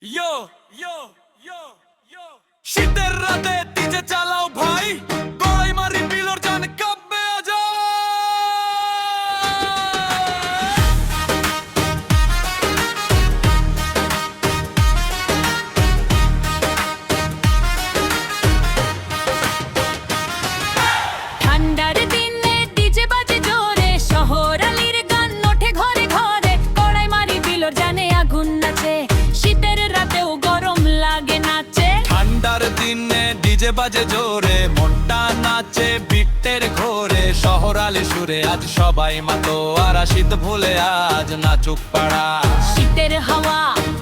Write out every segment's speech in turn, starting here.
ইয়ো ইয়ো ইয়ো ইয়ো শীতের রাতে ডিজে চালাও ভাই, গড়াই মারি বিলোর জান কাঁপবে আজা। ঠান্ডার দিনে ডিজে বাজে জোরে, শহর আলির গান ওঠে ঘরে ঘরে, কড়াই মারি বিলোর জানে আগুন নাচে, শীতের রাতেও গরম লাগে নাচে। ঠান্ডার দিনে ডিজে বাজে জোরে, মনটা নাচে বিটের ঘোরে, শহরালি সুরে আজ সবাই মাতো আর শীত ভুলে আজ নাচুক পাড়া। শীতের হাওয়া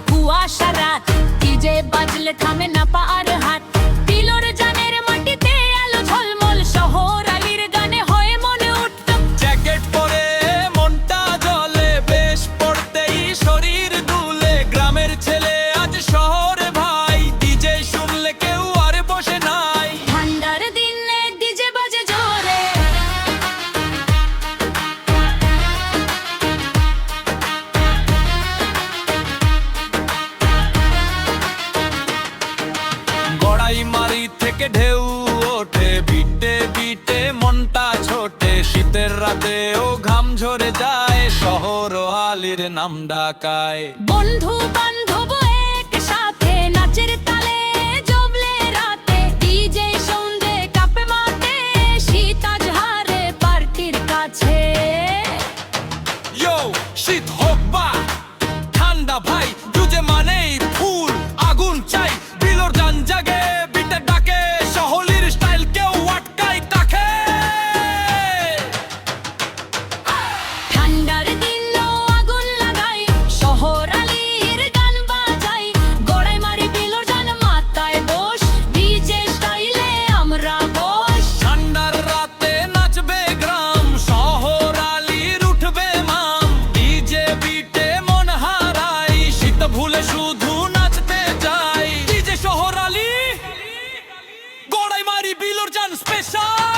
কুয়াশা রাত, ডিজে বাজলে থামে না পা আর হাত, বিলোর জানের মাটিতে আলো ঝলমল, শহর আলির গানে হয় মনে উঠতম। জ্যাকেট পরে মনটা জ্বলে, বেশ পড়তেই শরীর দুলে, গ্রামের ছেলে আজ শহরে ভাই, ডিজে শুনলে কেউ আর বসে নাই। ঠান্ডার দিনে ডিজে বাজে জোরে, গড়াই মারি থেকে ঢেউ ওঠে, বিটে বিটে মনটা ছোটে, শীতের রাতে ও ঘাম ঝরে যায়, শহর ও আলির নাম ডাকায়। বন্ধু বান্ধব একসাথে নাচের তালে জবলে রাতে, ডিজে সন্ধে কাপে মাতে, শীত আজ হারে পার্টির কাছে। ইয়ো শীত হোক বা ঠান্ডা ভাই, দুজে মানেই ফুল আগুন চাই, বিলোর জান জাগে বিটে ডাকে, শহরের স্টাইল কেউ আটকাই তাকে। ঠান্ডার দিনও আগুন লাগাই, শহর আলির গান বাজাই, গড়াই মারি বিলোর জান মাথায় বস, ডিজে স্টাইলে আমরা বস। ঠান্ডার রাতে নাচবে গ্রাম, শহর আলির উঠবে মাম, ডিজে বিটে মন হারাই, শীত ভুলে শুধু নাচতে যাই, ডিজে শহর আলি গড়াই মারি বিলোর জান স্পেশাল।